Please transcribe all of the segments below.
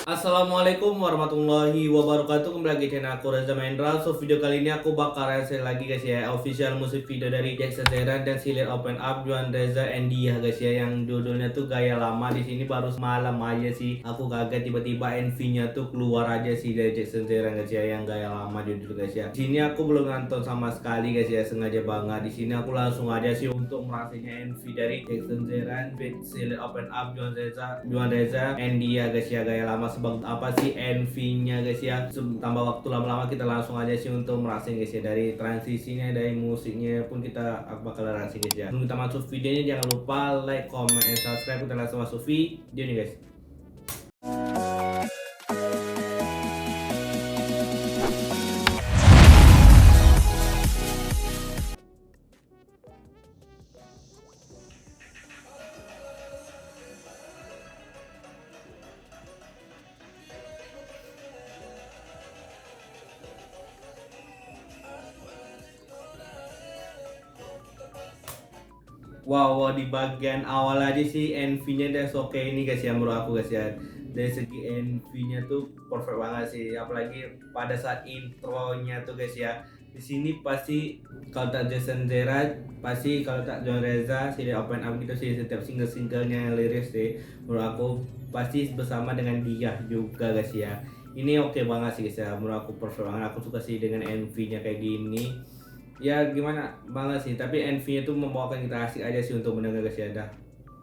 Assalamualaikum warahmatullahi wabarakatuh. Kembali lagi channel aku Reza Mahendra. So video kali ini aku bakal share lagi guys ya official musik video dari Jackson Zeran dan Silir Open Up Juan Reza and Dia guys ya, yang judulnya tuh Gaya Lama. Di sini baru semalam aja sih aku kaget tiba-tiba MV-nya tuh keluar aja sih dari Jackson Zeran guys ya, yang Gaya Lama judul guys ya. Di sini aku belum nonton sama sekali guys ya, sengaja banget. Di sini aku langsung aja sih untuk merasanya MV dari Jackson Zeran, Silir Open Up Juan Reza and Dia guys ya, Gaya Lama. Sebab apa sih NV-nya guys ya, tambah waktu lama-lama kita langsung aja sih untuk merasain guys ya, dari transisinya, dari musiknya pun kita bakal rasain guys ya. Sebelum kita masuk videonya jangan lupa like, comment, and subscribe. Kita langsung masuk video nih guys. Wow, di bagian awal aja sih NV-nya udah oke ini guys ya, menurut aku guys ya. Dari segi NV-nya tuh perfect banget sih, apalagi pada saat intronya tuh guys ya. Di sini pasti kalau tak Jason Zera, pasti kalau tak John Reza, si Open Up gitu sih, setiap single-singlenya liris sih. Menurut aku pasti bersama dengan dia juga guys ya. Ini oke banget sih guys ya, menurut aku perfect banget. Aku suka sih dengan NV-nya kayak gini. Ya gimana banget sih, tapi NV itu membawakan kita asik aja sih untuk mendengar guys ya. Dah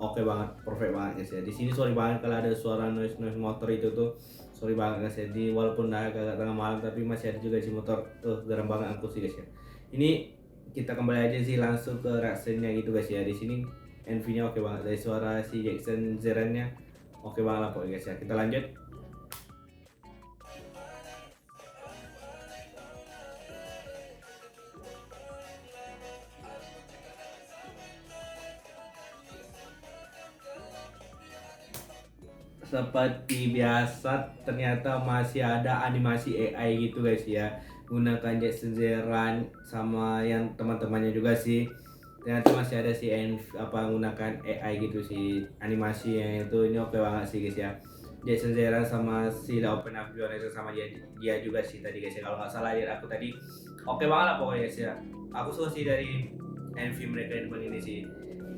oke banget, perfect banget guys ya. Di sini sorry banget kalau ada suara noise motor itu tuh, sorry banget guys ya. Di walaupun dah agak tengah malam tapi masih ada juga sih motor tuh, garam banget aku sih guys ya. Ini kita kembali aja sih langsung ke reaksinya gitu guys ya. Di sini NV-nya oke banget, dari suara si Jackson Zeran-nya oke banget lah pokoknya guys ya. Kita lanjut. Seperti biasa ternyata masih ada animasi AI gitu guys ya, gunakan Jackson Zeran sama yang teman-temannya juga sih. Ternyata masih ada sih menggunakan AI gitu sih animasinya itu. Ini oke banget sih guys ya. Jason Zeran sama si Open Up Juara sama dia juga sih tadi guys ya, kalau nggak salah lihat aku tadi. Oke banget lah pokoknya guys ya. Aku suka sih dari MV mereka yang begini sih.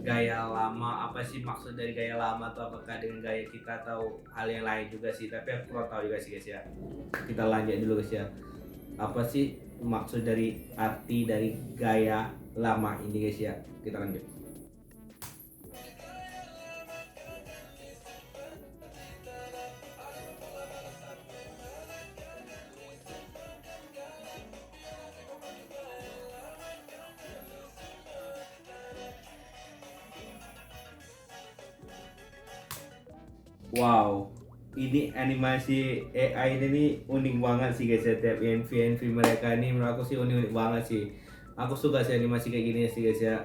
Gaya lama, apa sih maksud dari gaya lama, atau apakah dengan gaya kita atau hal yang lain juga sih, tapi aku kurang tahu juga sih guys ya. Kita lanjut dulu guys ya, apa sih maksud dari arti dari gaya lama ini guys ya. Kita lanjut. Wow, ini animasi AI ini nih unik banget sih guys ya. Tiap NV mereka ini menurut aku sih unik-unik banget sih. Aku suka sih animasi kayak gini sih guys ya.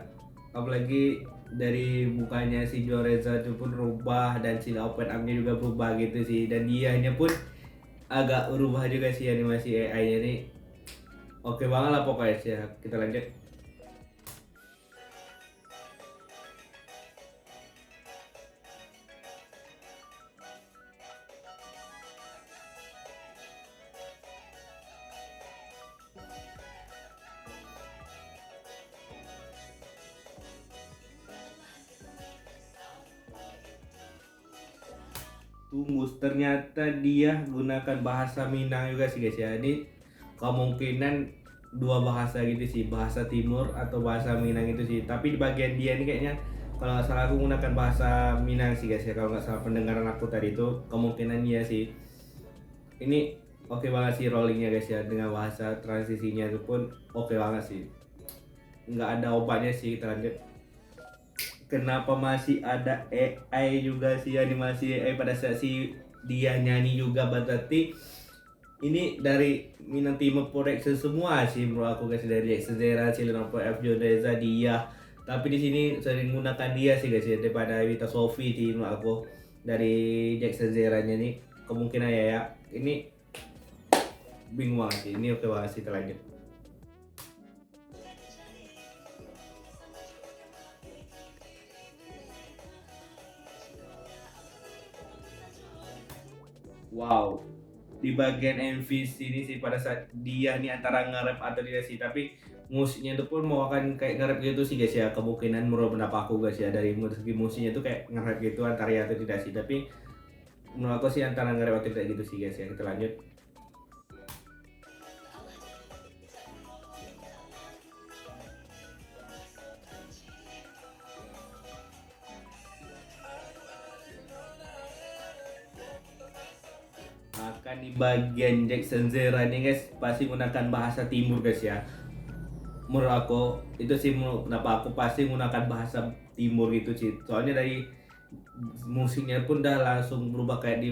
Apalagi dari mukanya si Joreza itu pun berubah, dan si open up-nya juga berubah gitu sih. Dan dianya pun agak berubah juga sih animasi AI-nya ini. Oke banget lah pokoknya sih ya. Kita lanjut. Tunggu, ternyata dia gunakan bahasa Minang juga sih guys ya. Ini kemungkinan dua bahasa gitu sih, bahasa Timur atau bahasa Minang itu sih. Tapi di bagian dia ini kayaknya kalau nggak salah aku menggunakan bahasa Minang sih guys ya. Kalau nggak salah pendengaran aku tadi itu kemungkinan iya sih. Ini oke banget sih rollingnya guys ya, dengan bahasa transisinya itu pun oke banget sih. Nggak ada obatnya sih. Kita lanjut. Kenapa masih ada AI juga sih, animasi AI pada saat si dia nyanyi juga, berarti ini dari Minang Timur Production semua sih menurut aku guys, dari Zera, Cilenompo, F Reza, dia. Tapi di sini sering menggunakan dia sih guys ya, daripada Wita Sofi sih menurut aku. Dari Jackson Zeranya nih kemungkinan ya, ini bingung banget sih, ini oke banget sih. Terlanjut. Wow, di bagian MV sini sih pada saat dia nih antara nge-rap atau tidak sih, tapi musiknya itu pun mau akan kayak nge-rap gitu sih guys ya, kemungkinan menurut pendapat aku guys ya, dari segi musiknya itu kayak nge-rap gitu antara ya atau tidak sih, tapi menurut aku sih antara nge-rap atau tidak gitu sih guys ya. Kita lanjut. Akan di bagian Jackson Zera nih guys pasti menggunakan bahasa timur guys ya. Menurut aku itu sih, menurut kenapa aku pasti menggunakan bahasa timur gitu sih, soalnya dari musiknya pun udah langsung berubah kayak di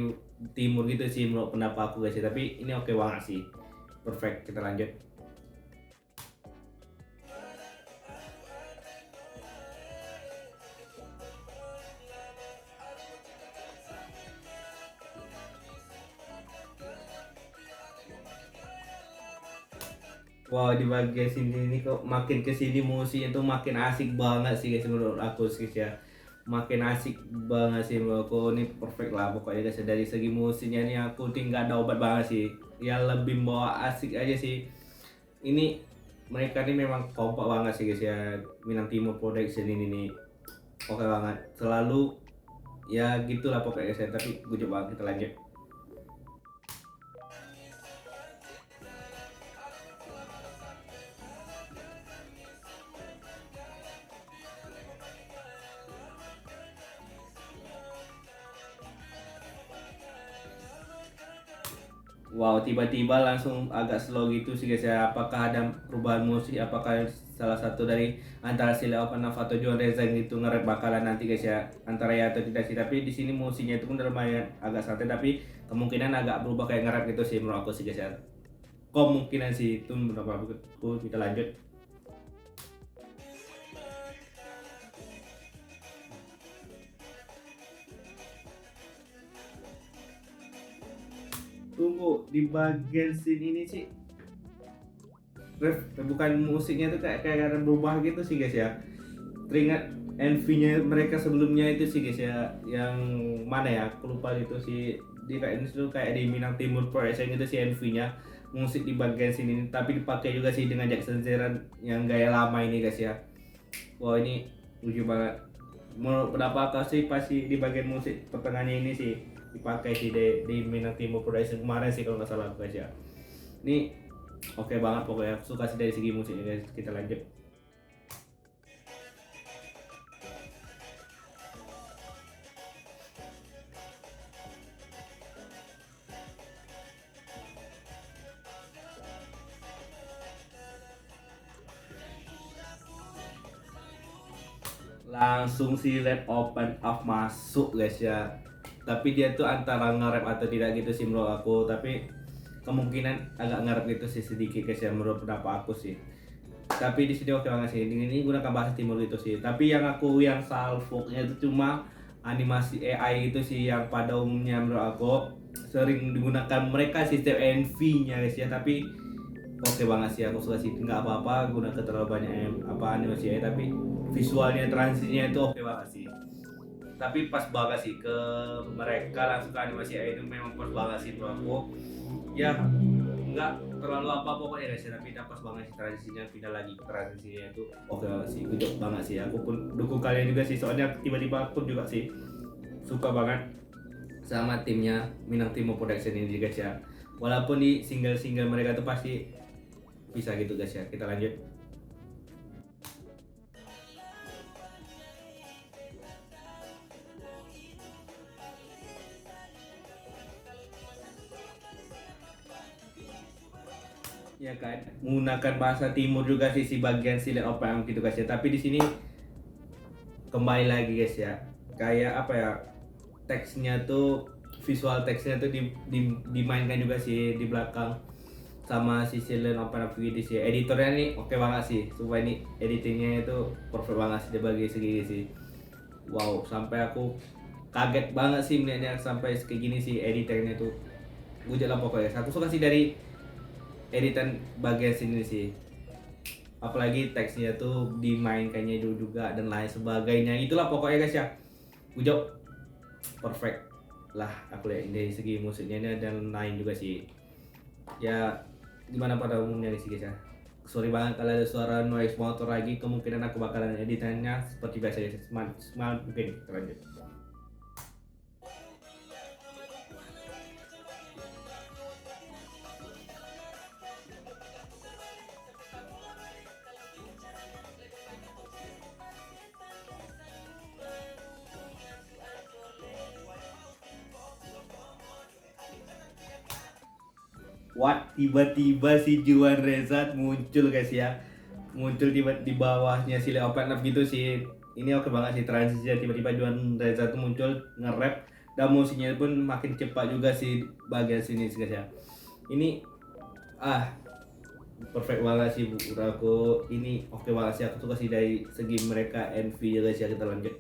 timur gitu sih menurut pendapat aku guys ya. Tapi ini oke banget sih, perfect. Kita lanjut. Wow, di bagian sini ini kok makin kesini musiknya tuh makin asik banget sih guys menurut aku sih ya. Makin asik banget sih menurut aku, ini perfect lah pokoknya guys. Dari segi musiknya nih aku tinggal ada obat banget sih. Ya lebih bawa asik aja sih. Ini mereka nih memang kompak banget sih guys ya. Minang Timur Production ini nih oke banget. Selalu ya gitulah pokoknya guys ya. Tapi gue coba kita lanjut. Wow, tiba-tiba langsung agak slow gitu sih guys ya. Apakah ada perubahan musik? Apakah salah satu dari antara si Leo Panaf atau John Reza gitu nge-rap bakalan nanti guys ya? Antara ya atau tidak sih. Tapi di sini musiknya itu pun udah lumayan agak santai, tapi kemungkinan agak berubah kayak nge-rap gitu sih menurut aku sih guys ya. Kemungkinan sih itu menurut aku. Kita lanjut. Tunggu di bagian scene ini sih, bukan musiknya tuh kayak ada berubah gitu sih guys ya. Teringat NV-nya mereka sebelumnya itu sih guys ya, yang mana ya, aku lupa itu sih. Di kayak ini tuh kayak di Minang Timur Production itu si NV-nya musik di bagian sini, tapi dipakai juga sih dengan Jackson Zeran yang gaya lama ini guys ya. Wah ini lucu banget. Menurut pendapat aku sih pasti di bagian musik pertengahannya ini sih dipakai sih di Minang Timur Production kemarin sih kalau nggak salah guys ya. Ini oke banget pokoknya, aku suka sih dari segi musiknya guys. Kita lanjut. Langsung si Red Open Up masuk guys ya. Tapi dia tuh antara nge-rap atau tidak gitu sih menurut aku. Tapi kemungkinan agak nge-rap gitu sih sedikit guys ya menurut pendapat aku sih. Tapi di sini oke banget sih. Ini gunakan bahasa timur gitu sih. Tapi yang aku yang salfoknya itu cuma animasi AI itu sih yang pada umumnya menurut aku sering digunakan mereka sistem NV-nya guys ya. Tapi oke banget sih, aku suka sih, nggak apa-apa gunakan terlalu banyak apa animasi AI, tapi visualnya transisinya itu oke banget sih. Tapi pas banget sih ke mereka langsung ke animasi AI itu memang pas banget sih menurut aku. Ya nggak terlalu apa pokoknya guys ya, tapi udah pas banget sih transisinya, pindah lagi ke transisinya itu oke banget sih, good banget sih. Aku pun dukung kalian juga sih, soalnya tiba-tiba aku juga sih suka banget sama timnya Minang Timur Production ini guys ya. Walaupun di single-single mereka tuh pasti bisa gitu guys ya. Kita lanjut. Ya kan menggunakan bahasa timur juga sih si bagian silet OPM gitu guys ya. Tapi di sini kembali lagi guys ya, kayak apa ya, teksnya tuh, visual teksnya tuh dimainkan juga sih di belakang sama si Silen Open Up gitu sih. Editornya nih oke banget sih, supaya ini editingnya itu perfect banget sih di bagi segi sih. Wow, sampai aku kaget banget sih melihatnya sampai kayak gini sih editannya tuh. Gue jalan pokoknya. Aku suka sih dari editan bagian sini sih. Apalagi teksnya tuh dimainkannya dulu juga dan lain sebagainya. Itulah pokoknya guys ya. Ujo perfect. lah aku lihat dari segi musiknya ini dan lain juga sih ya. Gimana pada umumnya sih guys ya, sorry banget kalau ada suara noise motor lagi, kemungkinan aku bakalan editannya seperti biasa ya, smart smart mungkin. Kita lanjut. What, tiba-tiba si Juan Rezat muncul guys ya, muncul tiba di bawahnya si Leopard Up gitu sih. Ini oke banget sih transisinya, tiba-tiba Juan Rezat tuh muncul nge-rap dan musiknya pun makin cepat juga sih bagian sini sih guys ya. Ini ah perfect banget sih bu aku, ini oke banget sih, aku suka sih dari segi mereka NV ya guys ya. Kita lanjut.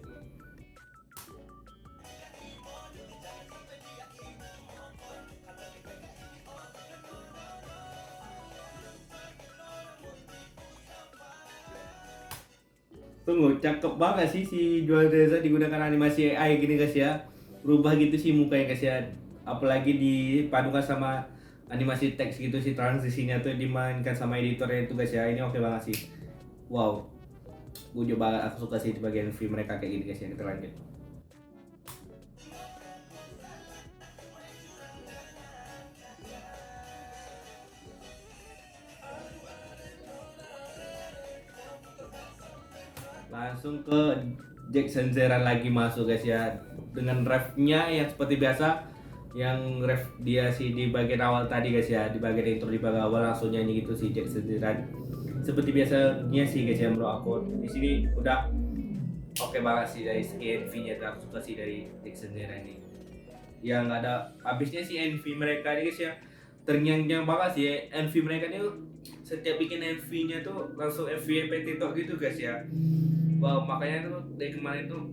Tunggu, cakep banget sih si Juan Reza digunakan animasi AI gini guys ya. Berubah gitu sih mukanya guys ya. Apalagi dipadukan sama animasi teks gitu sih, transisinya tuh dimainkan sama editornya itu guys ya. Ini oke banget sih. Wow. Gue banget, aku suka sih di bagian film mereka kayak gini guys ya. Kita lanjut. Langsung ke Jackson Zeran lagi masuk guys ya, dengan refnya yang seperti biasa, yang ref dia sih di bagian awal tadi guys ya, di bagian intro di bagian awal langsung nyanyi gitu sih Jackson Zeran seperti biasanya sih guys ya. Menurut aku di sini udah oke banget sih dari segi NV-nya, aku suka sih dari Jackson Zeran ini yang ada habisnya sih. NV mereka ini guys ya terngiang-ngiang banget sih ya. NV mereka ini setiap bikin NV-nya tuh langsung FYP TikTok gitu guys ya. Wow, makanya tuh dari kemarin tuh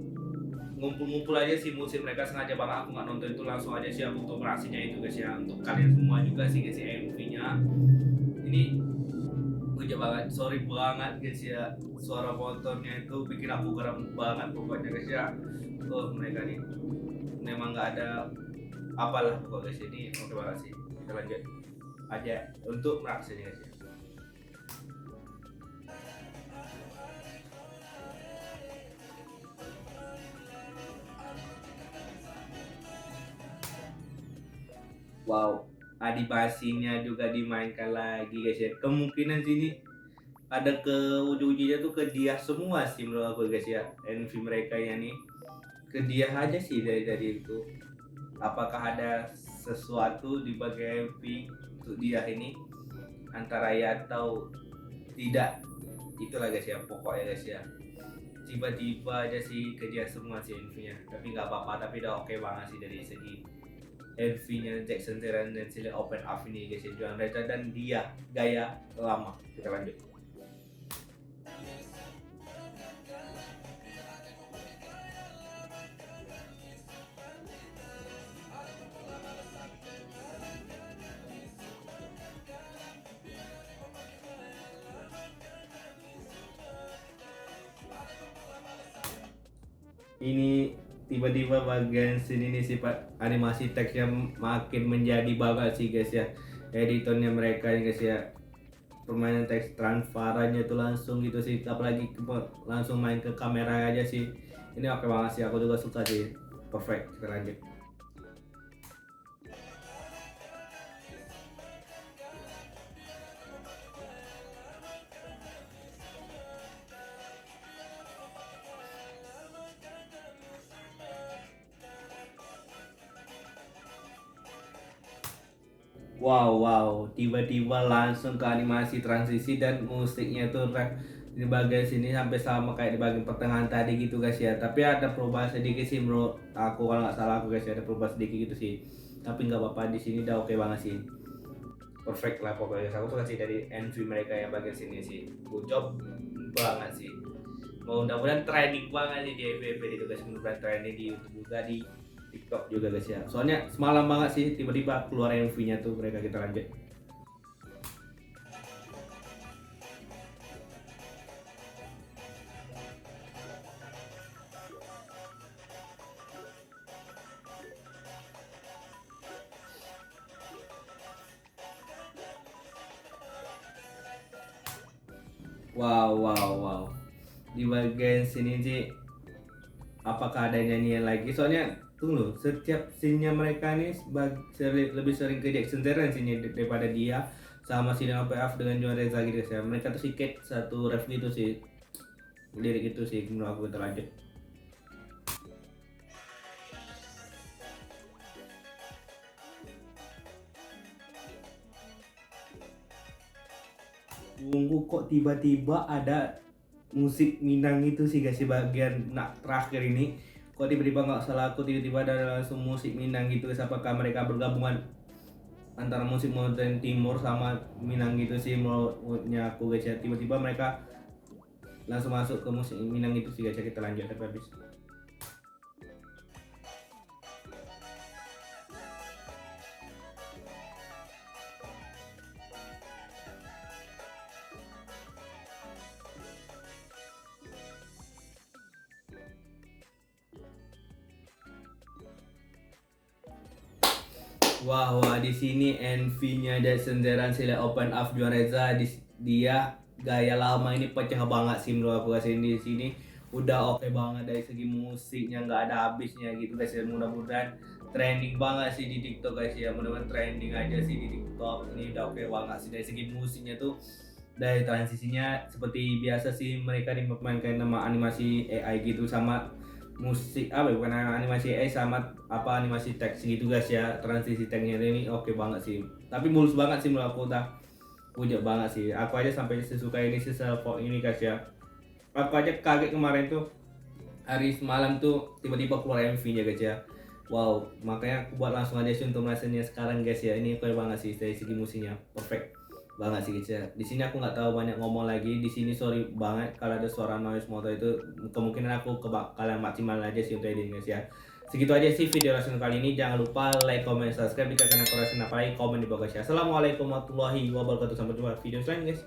ngumpul-ngumpul aja sih musik mereka, sengaja banget aku nggak nonton itu, langsung aja sih aku untuk merasakannya itu guys ya, untuk kalian semua juga sih guys ya. MV-nya ini gue banget, sorry banget guys ya, suara motornya itu bikin aku geram banget pokoknya guys ya. Oh mereka nih memang nggak ada apalah pokoknya guys, ini oke banget sih. Kita lanjut aja untuk merasakannya guys ya. Wow, adipasinya juga dimainkan lagi guys ya. Kemungkinan sini ada ke ujung-ujungnya tuh ke dia semua sih menurut aku guys ya. NV mereka ya nih ke dia aja sih dari itu. Apakah ada sesuatu di bagian MV untuk dia ini antara ya atau tidak? Itulah guys ya pokoknya guys ya. Tiba-tiba aja sih ke dia semua sih MV-nya. Tapi nggak apa-apa, tapi udah oke banget sih dari segi MV-nya Jackson Teran dan Sile Open Up ini guys ya. Juan Reza dan dia gaya lama. Kita lanjut. Ini tiba-tiba bagian sini nih sifat animasi teksnya makin menjadi banget sih guys ya. Editornya mereka nih guys ya, permainan teks transparannya itu langsung gitu sih, apalagi langsung main ke kamera aja sih. Ini oke banget sih, aku juga suka sih. Perfect. Kita lanjut. Wow, tiba-tiba langsung ke animasi transisi dan musiknya tuh rap di bagian sini sampai sama kayak di bagian pertengahan tadi gitu guys ya. Tapi ada perubahan sedikit sih menurut aku, kalau nggak salah aku guys ya, ada perubahan sedikit gitu sih. Tapi nggak apa-apa, di sini udah oke banget sih. Perfect lah pokoknya. Aku suka sih dari NV mereka yang bagian sini sih. Good job banget sih. Mudah-mudahan trending banget sih di FYP itu guys, mudah-mudahan trending di YouTube juga, di TikTok juga guys ya. Soalnya semalam banget sih tiba-tiba keluar MV-nya tuh mereka. Kita lanjut. Wow, wow, wow. Di bagian sini sih, apakah ada nyanyian lagi? Soalnya tunggu, setiap scene-nya mereka nih lebih sering ke Jackson Terran scene daripada dia sama si Dino PF dengan Juan Reza gitu ya. Mereka tuh siket satu ref gitu sih, lirik itu sih menurut aku terlanjut. Tunggu, kok tiba-tiba ada musik Minang itu sih guys, di bagian terakhir ini. Kok tiba-tiba nggak salah aku, tiba-tiba ada langsung musik Minang gitu guys. Apakah mereka bergabungan antara musik modern timur sama Minang gitu sih menurutnya aku guys ya. Tiba-tiba mereka langsung masuk ke musik Minang itu sih guys ya. Kita lanjut sampai habis. Wah, wah, di sini NV-nya ada senderan sila open up Juareza. Dia gaya lama ini pecah banget sih menurut aku guys. Di sini udah oke banget dari segi musiknya, nggak ada habisnya gitu guys ya. Mudah-mudahan trending banget sih di TikTok guys ya. Mudah-mudahan trending aja sih di TikTok. Ini udah oke banget sih dari segi musiknya tuh. Dari transisinya seperti biasa sih, mereka memainkan nama animasi AI gitu sama musik apa ya, bukan animasi AI sama apa animasi teks gitu guys ya. Transisi teksnya ini oke banget sih, tapi mulus banget sih menurut aku, dah punya banget sih. Aku aja sampai sesuka ini sih ini guys ya. Aku aja kaget kemarin tuh, hari semalam tuh tiba-tiba keluar MV nya guys ya. Wow, makanya aku buat langsung aja sih untuk merasanya sekarang guys ya. Ini oke banget sih dari segi musiknya, perfect banget sih guys ya. Di sini aku nggak tahu banyak ngomong lagi. Di sini sorry banget kalau ada suara noise motor itu, kemungkinan aku kalian maksimal aja sih untuk editing guys ya. Segitu aja sih video reaction kali ini. Jangan lupa like, comment, subscribe jika kalian kurang apa lagi, komen di bawah guys ya. Assalamualaikum warahmatullahi wabarakatuh. Sampai jumpa video selanjutnya guys.